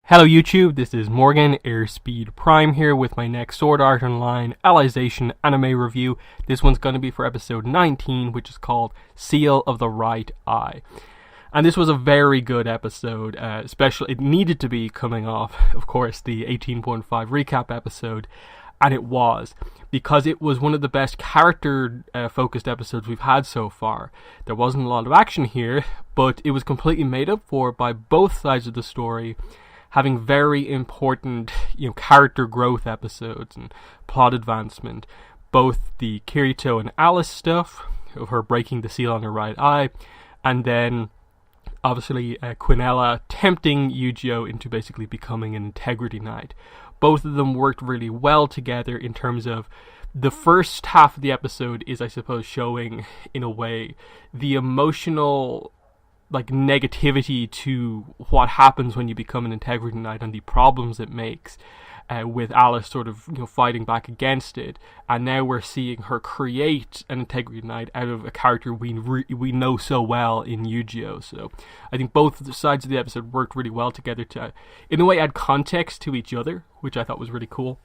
Hello YouTube, this is Morgan, Airspeed Prime here with my next Sword Art Online Alicization anime review. This one's going to be for episode 19, which is called Seal of the Right Eye. And this was a very good episode, especially it needed to be coming off, of course, the 18.5 recap episode, and it was, because it was one of the best character-focused episodes we've had so far. There wasn't a lot of action here, but it was completely made up for by both sides of the story, having very important, character growth episodes and plot advancement. Both the Kirito and Alice stuff, of her breaking the seal on her right eye, and then, obviously, Quinella tempting Eugeo into basically becoming an integrity knight. Both of them worked really well together in terms of the first half of the episode is, I suppose, showing, in a way, the emotional negativity to what happens when you become an integrity knight and the problems it makes, with Alice sort of fighting back against it, and now we're seeing her create an integrity knight out of a character we know so well in Eugeo. So I think both sides of the episode worked really well together to, in a way, add context to each other, which I thought was really cool.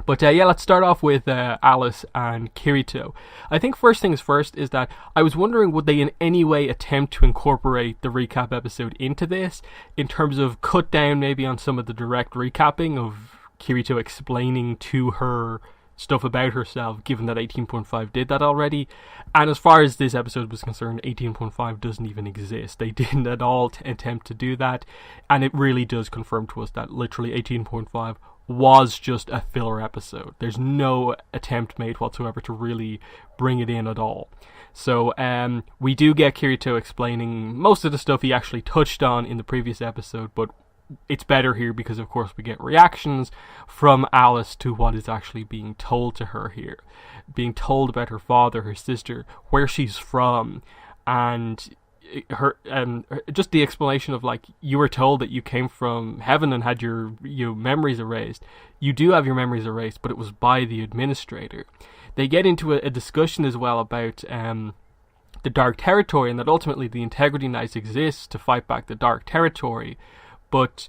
But let's start off with Alice and Kirito. I think first things first is that I was wondering, would they in any way attempt to incorporate the recap episode into this, in terms of cut down maybe on some of the direct recapping of Kirito explaining to her stuff about herself, given that 18.5 did that already. And as far as this episode was concerned, 18.5 doesn't even exist. They didn't at all attempt to do that, and it really does confirm to us that literally 18.5 was just a filler episode. There's no attempt made whatsoever to really bring it in at all. So we do get Kirito explaining most of the stuff he actually touched on in the previous episode, but it's better here because, of course, we get reactions from Alice to what is actually being told to her here. Being told about her father, her sister, where she's from, and her just the explanation of, you were told that you came from heaven and had your memories erased. You do have your memories erased, but it was by the administrator. They get into a discussion as well about the Dark Territory, and that ultimately the Integrity Knights exist to fight back the Dark Territory. But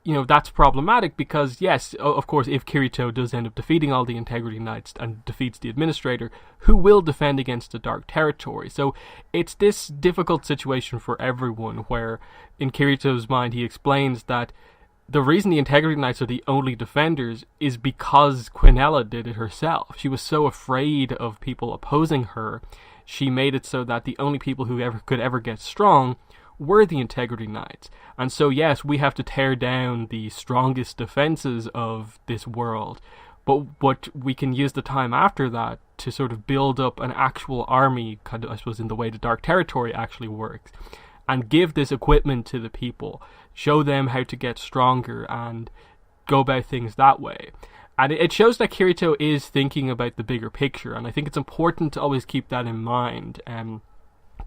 that's problematic because, yes, of course, if Kirito does end up defeating all the Integrity Knights and defeats the Administrator, who will defend against the Dark Territory? So it's this difficult situation for everyone where, in Kirito's mind, he explains that the reason the Integrity Knights are the only defenders is because Quinella did it herself. She was so afraid of people opposing her, she made it so that the only people who could ever get strong were the Integrity Knights. And so, yes, we have to tear down the strongest defenses of this world, but we can use the time after that to sort of build up an actual army, kind of, I suppose, in the way the Dark Territory actually works, and give this equipment to the people, show them how to get stronger and go about things that way. And it shows that Kirito is thinking about the bigger picture, and I think it's important to always keep that in mind,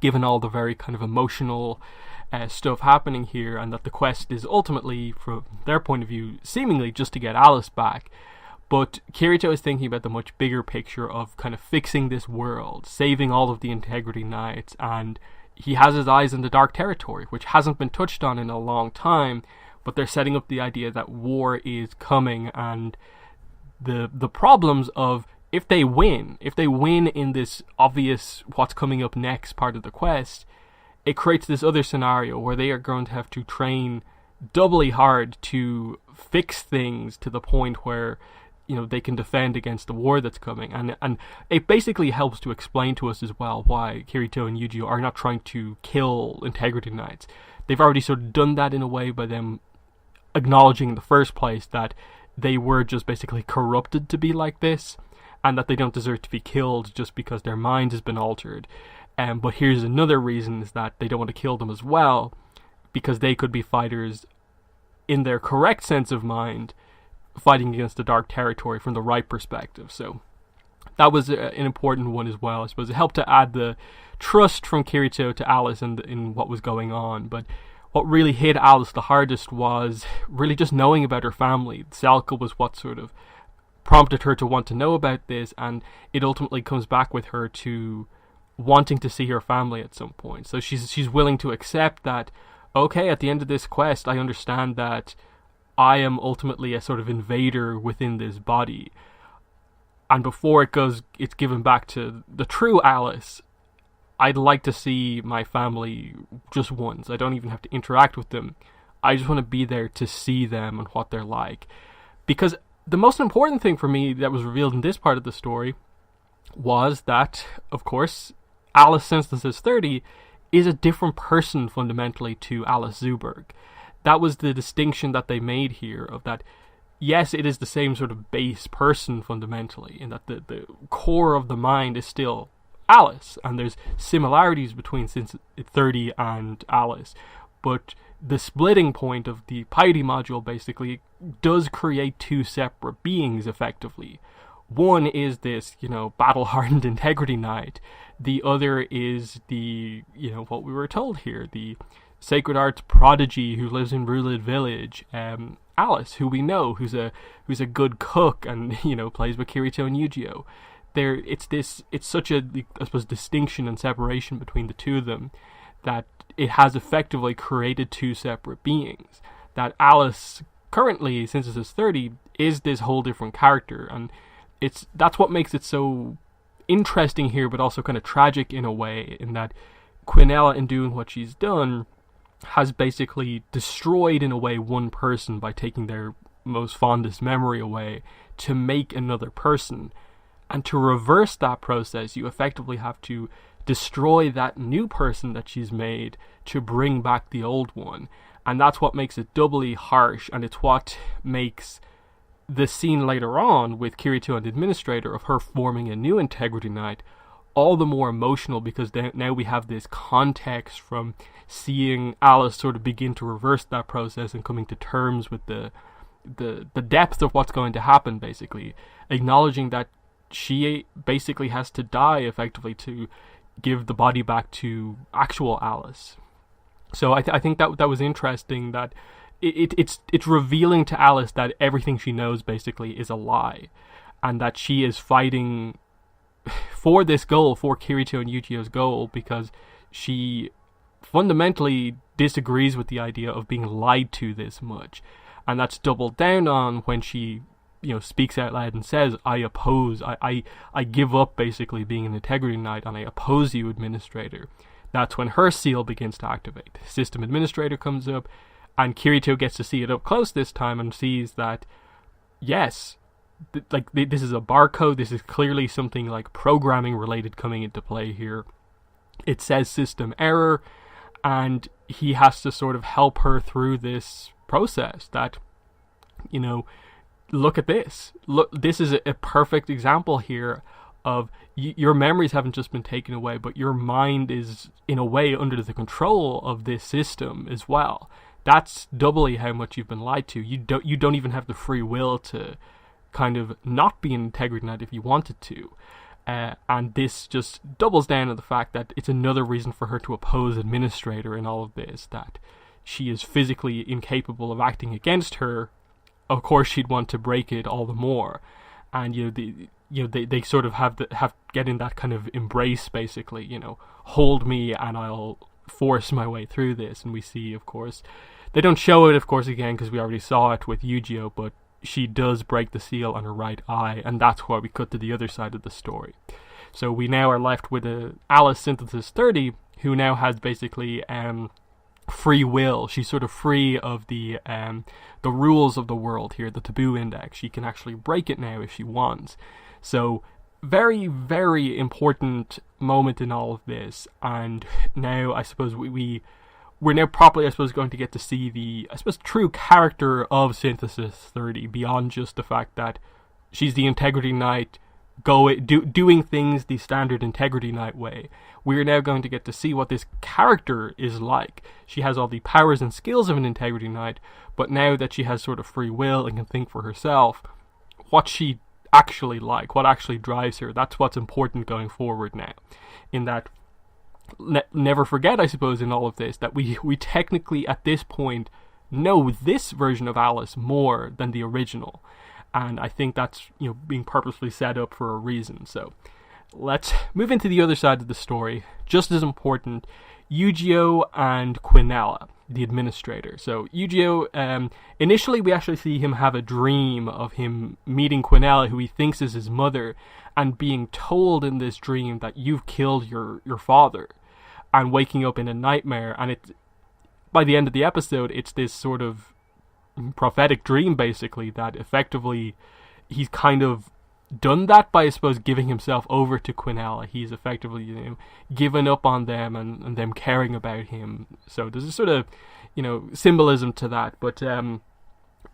given all the very kind of emotional stuff happening here, and that the quest is ultimately, from their point of view, seemingly just to get Alice back. But Kirito is thinking about the much bigger picture of kind of fixing this world, saving all of the Integrity Knights, and he has his eyes on the Dark Territory, which hasn't been touched on in a long time, but they're setting up the idea that war is coming, and the problems of if they win in this obvious what's coming up next part of the quest, it creates this other scenario where they are going to have to train doubly hard to fix things to the point where they can defend against the war that's coming. And it basically helps to explain to us as well why Kirito and Eugeo are not trying to kill Integrity Knights. They've already sort of done that in a way by them acknowledging in the first place that they were just basically corrupted to be like this, and that they don't deserve to be killed just because their mind has been altered. But here's another reason, is that they don't want to kill them as well, because they could be fighters in their correct sense of mind, fighting against the Dark Territory from the right perspective. So that was an important one as well. I suppose it helped to add the trust from Kirito to Alice in what was going on. But what really hit Alice the hardest was really just knowing about her family. Selka was what sort of prompted her to want to know about this, and it ultimately comes back with her to wanting to see her family at some point. So she's willing to accept that, okay, at the end of this quest, I understand that I am ultimately a sort of invader within this body. And before it's given back to the true Alice, I'd like to see my family just once. I don't even have to interact with them. I just want to be there to see them and what they're like. Because the most important thing for me that was revealed in this part of the story was that, of course, Alice Synthesis 30 is a different person fundamentally to Alice Zuberg. That was the distinction that they made here, of that, yes, it is the same sort of base person fundamentally, in that the core of the mind is still Alice, and there's similarities between 30 and Alice, but the splitting point of the piety module basically does create two separate beings effectively. One is this, battle-hardened integrity knight. The other is the, what we were told here, the sacred arts prodigy who lives in Rulid Village, Alice, who we know, who's a good cook and, plays with Kirito and Eugeo. It's such a, I suppose, distinction and separation between the two of them, that it has effectively created two separate beings. That Alice, currently, since it's 30, is this whole different character, and that's what makes it so interesting here, but also kind of tragic in a way, in that Quinella, in doing what she's done, has basically destroyed, in a way, one person by taking their most fondest memory away to make another person. And to reverse that process, you effectively have to destroy that new person that she's made to bring back the old one. And that's what makes it doubly harsh, and it's what makes the scene later on with Kirito and the Administrator, of her forming a new Integrity Knight, all the more emotional, because now we have this context from seeing Alice sort of begin to reverse that process and coming to terms with the depth of what's going to happen, basically. Acknowledging that she basically has to die, effectively, to give the body back to actual Alice. So I think that was interesting, that it's revealing to Alice that everything she knows basically is a lie, and that she is fighting for this goal, for Kirito and Eugeo's goal, because she fundamentally disagrees with the idea of being lied to this much. And that's doubled down on when she speaks out loud and says, I oppose, I give up basically being an Integrity Knight, and I oppose you, Administrator. That's when her seal begins to activate. System Administrator comes up, and Kirito gets to see it up close this time and sees that, yes, this is a barcode, this is clearly something like programming related coming into play here. It says system error, and he has to sort of help her through this process that, look at this. Look, this is a perfect example here of your memories haven't just been taken away, but your mind is, in a way, under the control of this system as well. That's doubly how much you've been lied to. You don't even have the free will to kind of not be an Integrity Knight if you wanted to. And this just doubles down on the fact that it's another reason for her to oppose Administrator in all of this, that she is physically incapable of acting against her. Of course, she'd want to break it all the more, and they sort of have get in that kind of embrace, basically. Hold me, and I'll force my way through this. And we see, of course, they don't show it, of course, again, because we already saw it with Eugeo, but she does break the seal on her right eye, and that's why we cut to the other side of the story. So we now are left with a Alice Synthesis 30, who now has basically free will. She's sort of free of the rules of the world here, the taboo index. She can actually break it now if she wants. So very, very important moment in all of this. And now I suppose we're now properly, I suppose, going to get to see the, I suppose, true character of Synthesis 30, beyond just the fact that she's the Integrity Knight, doing things the standard Integrity Knight way. We're now going to get to see what this character is like. She has all the powers and skills of an Integrity Knight, but now that she has sort of free will and can think for herself, what's she actually like? What actually drives her? That's what's important going forward now. In that, never forget, I suppose, in all of this, that we technically, at this point, know this version of Alice more than the original. And I think that's, being purposely set up for a reason. So let's move into the other side of the story. Just as important, Eugeo and Quinella, the administrator. So Eugeo, initially we actually see him have a dream of him meeting Quinella, who he thinks is his mother, and being told in this dream that you've killed your father, and waking up in a nightmare. And by the end of the episode, it's this sort of prophetic dream, basically, that effectively he's kind of done that by, I suppose, giving himself over to Quinella. He's effectively, given up on them and them caring about him. So there's a sort of, symbolism to that. But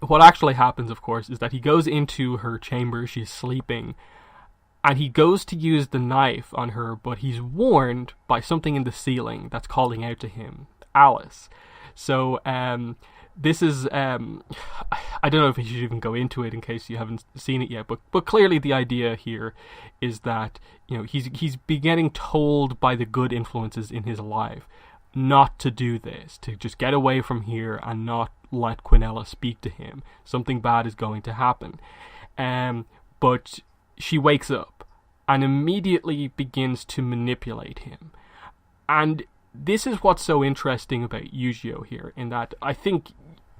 what actually happens, of course, is that he goes into her chamber. She's sleeping, and he goes to use the knife on her, but he's warned by something in the ceiling that's calling out to him, Alice. So this is, I don't know if we should even go into it in case you haven't seen it yet, but clearly the idea here is that, he's getting told by the good influences in his life not to do this, to just get away from here and not let Quinella speak to him. Something bad is going to happen. But she wakes up and immediately begins to manipulate him. And this is what's so interesting about Eugeo here, in that I think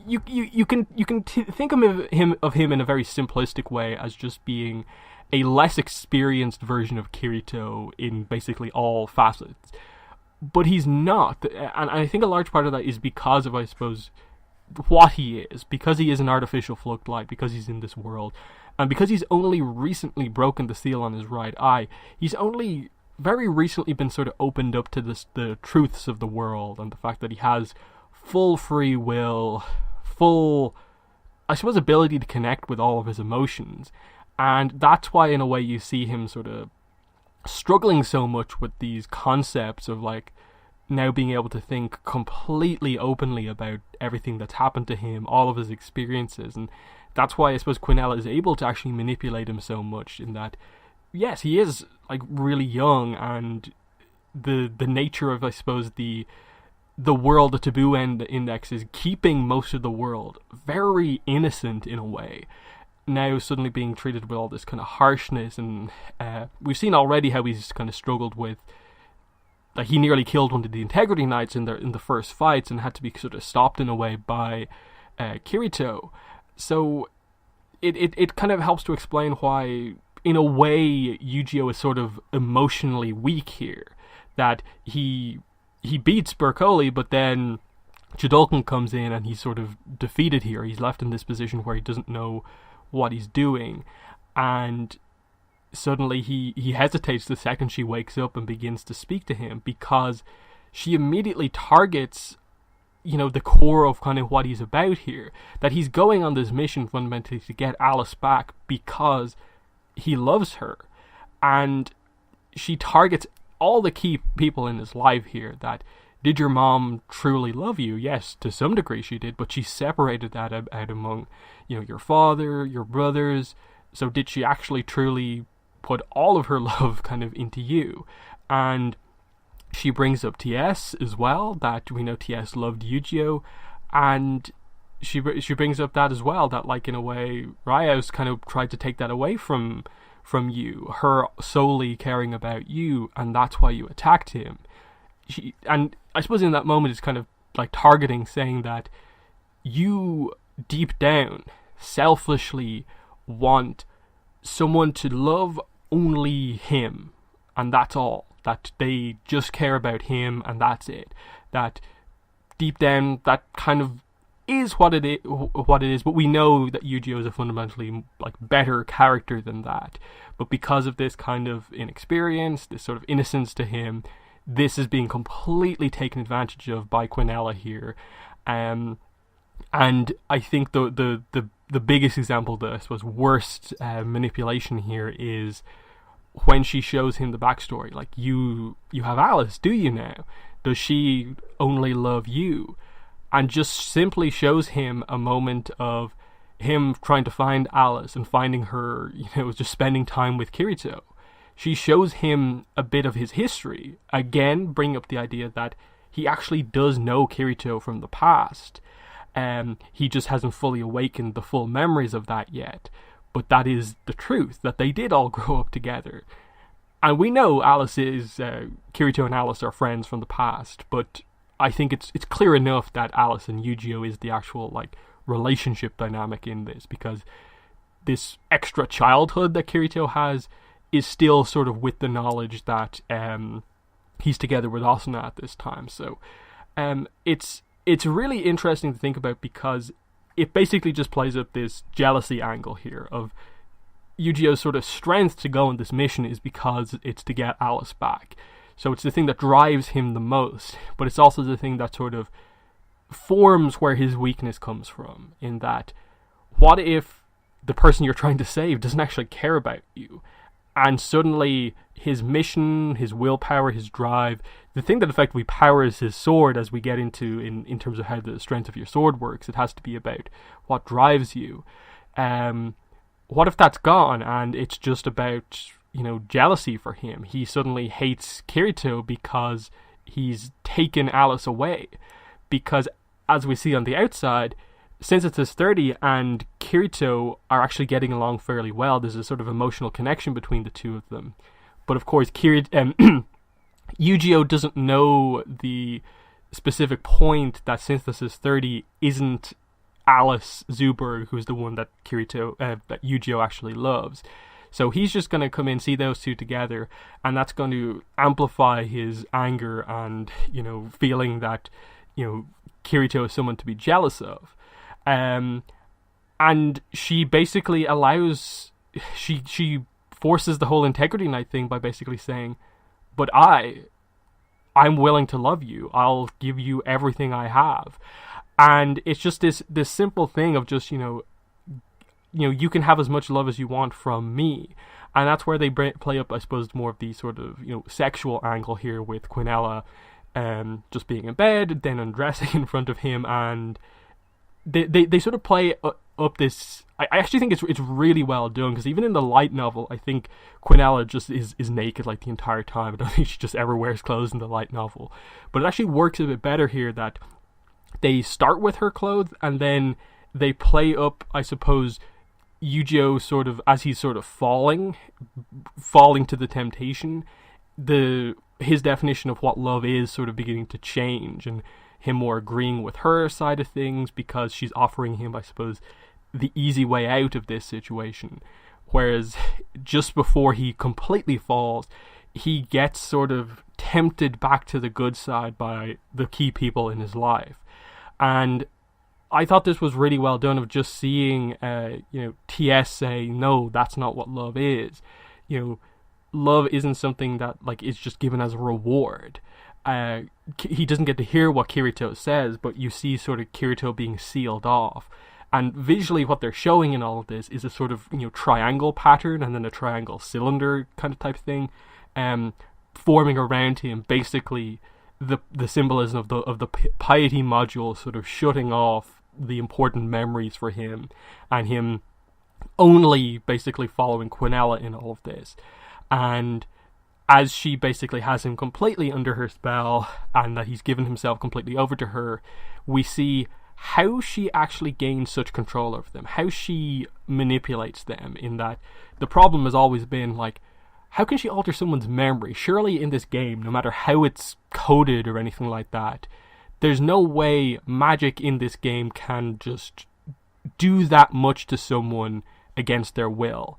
you can think of him in a very simplistic way as just being a less experienced version of Kirito in basically all facets. But he's not, and I think a large part of that is because of, I suppose, what he is, because he is an artificial fluctlight, because he's in this world, and because he's only recently broken the seal on his right eye. He's only very recently been sort of opened up to the truths of the world, and the fact that he has full free will, full, I suppose, ability to connect with all of his emotions. And that's why, in a way, you see him sort of struggling so much with these concepts of, like, now being able to think completely openly about everything that's happened to him, all of his experiences. And that's why I suppose Quinella is able to actually manipulate him so much, in that, yes, he is, like, really young, and the nature of, I suppose, the world, the taboo index, is keeping most of the world very innocent in a way, now suddenly being treated with all this kind of harshness. And we've seen already how he's kind of struggled with, like, he nearly killed one of the Integrity Knights in the first fights and had to be sort of stopped in a way by Kirito. So it kind of helps to explain why, in a way, Eugeo is sort of emotionally weak here. That he beats Berkoli, but then Jidolkin comes in and he's sort of defeated here. He's left in this position where he doesn't know what he's doing, and suddenly he hesitates the second she wakes up and begins to speak to him, because she immediately targets, the core of kind of what he's about here. That he's going on this mission fundamentally to get Alice back because he loves her, and she targets all the key people in his life here. That, did your mom truly love you? Yes, to some degree she did, but she separated that out among, your father, your brothers. So did she actually truly put all of her love kind of into you? And she brings up TS as well, that we know TS loved Eugeo, and she brings up that as well, that, like, in a way, Raios kind of tried to take that away from you, her solely caring about you, and that's why you attacked him. And I suppose in that moment it's kind of like targeting, saying that you deep down selfishly want someone to love only him, and that's all. That they just care about him, and that's it. That deep down, that kind of is what it is, but we know that Eugeo is a fundamentally, like, better character than that. But because of this kind of inexperience, this sort of innocence to him, this is being completely taken advantage of by Quinella here. And I think the biggest example, the, I suppose, worst manipulation here is when she shows him the backstory. Like, you have Alice, do you now? Does she only love you? And just simply shows him a moment of him trying to find Alice and finding her, just spending time with Kirito. She shows him a bit of his history. Again, bringing up the idea that he actually does know Kirito from the past. He just hasn't fully awakened the full memories of that yet. But that is the truth, that they did all grow up together. And we know Kirito and Alice are friends from the past, but I think it's clear enough that Alice and Eugeo is the actual like relationship dynamic in this, because this extra childhood that Kirito has is still sort of with the knowledge that he's together with Asuna at this time. So it's really interesting to think about, because it basically just plays up this jealousy angle here of Eugeo's sort of strength to go on this mission is because it's to get Alice back. So it's the thing that drives him the most, but it's also the thing that sort of forms where his weakness comes from, in that what if the person you're trying to save doesn't actually care about you? And suddenly his mission, his willpower, his drive, the thing that effectively powers his sword, as we get into in terms of how the strength of your sword works, it has to be about what drives you. What if that's gone and it's just about, jealousy for him? He suddenly hates Kirito because he's taken Alice away. Because as we see on the outside, Synthesis 30 and Kirito are actually getting along fairly well. There's a sort of emotional connection between the two of them. But of course, Eugeo doesn't know the specific point that Synthesis 30 isn't Alice Zuberg, who's the one that that Eugeo actually loves. So he's just going to come in, see those two together, and that's going to amplify his anger and, feeling that, Kirito is someone to be jealous of. And she basically she forces the whole integrity night thing by basically saying, but I'm willing to love you. I'll give you everything I have. And it's just this simple thing of just, you can have as much love as you want from me. And that's where they play up, I suppose, more of the sort of, sexual angle here with Quinella just being in bed, then undressing in front of him, and they sort of play up this. I actually think it's really well done, because even in the light novel, I think Quinella just is naked like the entire time. I don't think she just ever wears clothes in the light novel. But it actually works a bit better here, that they start with her clothes and then they play up, I suppose, Eugeo sort of, as he's sort of falling to the temptation, his definition of what love is sort of beginning to change, and him more agreeing with her side of things, because she's offering him, I suppose, the easy way out of this situation. Whereas just before he completely falls, he gets sort of tempted back to the good side by the key people in his life. And I thought this was really well done, of just seeing, TS say, no, that's not what love is. Love isn't something that, is just given as a reward. He doesn't get to hear what Kirito says, but you see sort of Kirito being sealed off. And visually what they're showing in all of this is a sort of, triangle pattern, and then a triangle cylinder kind of type thing, forming around him, basically the symbolism of the piety module sort of shutting off the important memories for him, and him only basically following Quinella in all of this. And as she basically has him completely under her spell, and that he's given himself completely over to her, we see how she actually gains such control over them, how she manipulates them, in that the problem has always been, how can she alter someone's memory? Surely in this game, no matter how it's coded or anything like that, there's no way magic in this game can just do that much to someone against their will.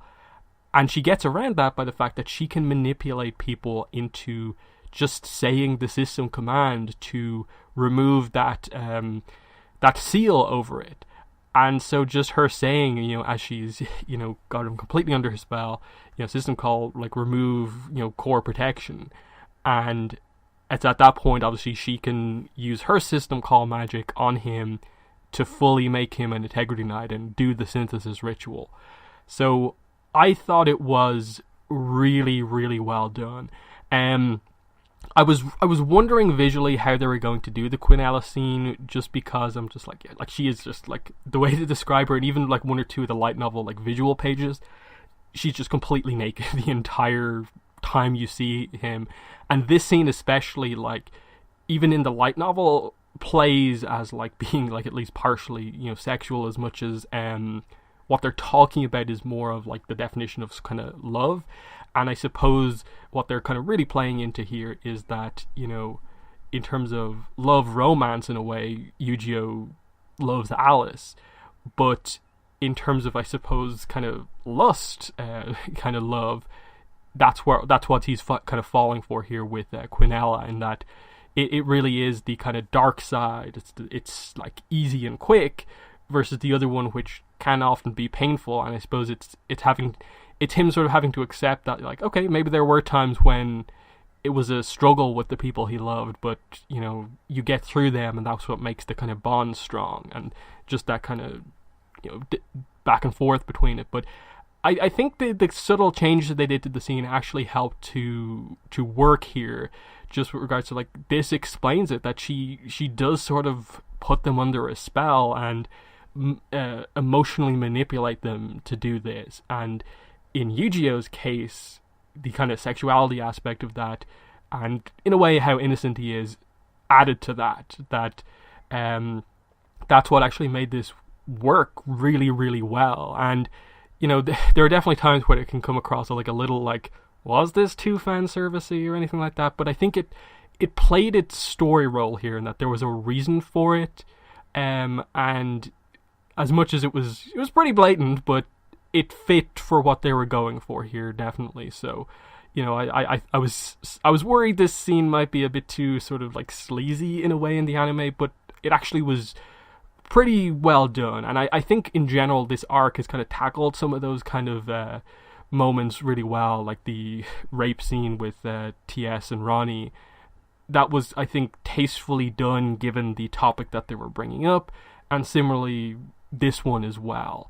And she gets around that by the fact that she can manipulate people into just saying the system command to remove that seal over it. And so just her saying, as she's, got him completely under her spell, system call, remove, core protection. And it's at that point, obviously, she can use her system call magic on him to fully make him an integrity knight and do the synthesis ritual. So I thought it was really, really well done. I was wondering visually how they were going to do the Quinella scene, just because I'm just she is just the way to describe her, and even one or two of the light novel visual pages, she's just completely naked the entire time you see him. And this scene especially, even in the light novel, plays as being at least partially sexual, as much as what they're talking about is more of like the definition of kind of love. And I suppose what they're kind of really playing into here is that, you know, in terms of love romance, in a way, Eugeo loves Alice, but in terms of, I suppose, kind of lust, kind of love, that's what he's kind of falling for here with Quinella, and that it really is the kind of dark side. It's like easy and quick, versus the other one, which can often be painful. And I suppose it's him sort of having to accept that, like, okay, maybe there were times when it was a struggle with the people he loved, but, you know, you get through them, and that's what makes the kind of bond strong, and just that kind of, you know, back and forth between it. But I think the subtle changes that they did to the scene actually helped to work here, just with regards to, like, this explains it, that she does sort of put them under a spell and emotionally manipulate them to do this. And in Eugeo's case, the kind of sexuality aspect of that, and in a way how innocent he is, added to that that's what actually made this work really, really well. And, you know, there are definitely times where it can come across like a little like, was this too fan servicey or anything like that? But I think it played its story role here, in that there was a reason for it, and as much as it was pretty blatant, but it fit for what they were going for here, definitely. So, you know, I was worried this scene might be a bit too sort of like sleazy in a way in the anime, but it actually was pretty well done. And I think in general this arc has kind of tackled some of those kind of moments really well, like the rape scene with TS and Ronnie. That was, I think, tastefully done given the topic that they were bringing up, and similarly this one as well.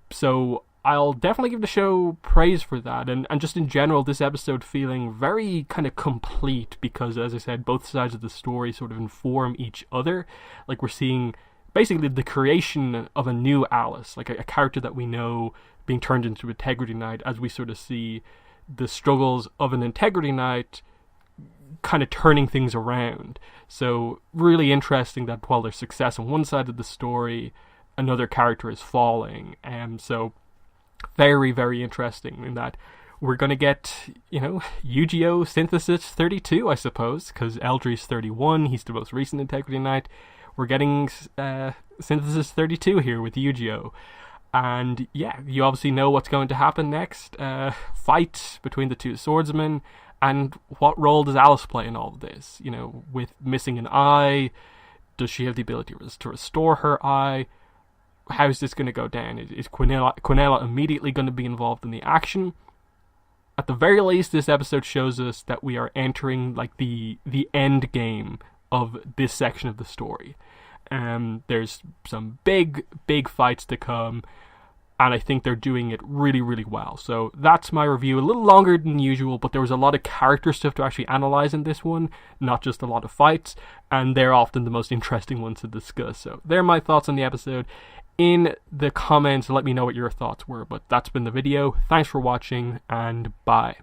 So I'll definitely give the show praise for that, and just in general, this episode feeling very kind of complete, because, as I said, both sides of the story sort of inform each other. Like, we're seeing basically the creation of a new Alice, like a character that we know being turned into Integrity Knight, as we sort of see the struggles of an Integrity Knight kind of turning things around. So really interesting that while there's success on one side of the story, another character is falling. So very, very interesting in that we're going to get, you know, Eugeo Synthesis 32, I suppose, because Eldry's 31, he's the most recent Integrity Knight. We're getting Synthesis 32 here with Eugeo. And yeah, you obviously know what's going to happen next. Fight between the two swordsmen. And what role does Alice play in all of this? You know, with missing an eye, does she have the ability to restore her eye? How's this going to go down? Is Quinella immediately going to be involved in the action? At the very least, this episode shows us that we are entering like the end game of this section of the story. There's some big fights to come, and I think they're doing it really, really well. So that's my review. A little longer than usual, but there was a lot of character stuff to actually analyze in this one, not just a lot of fights, and they're often the most interesting ones to discuss. So they're my thoughts on the episode. In the comments, let me know what your thoughts were. But that's been the video. Thanks for watching, and bye.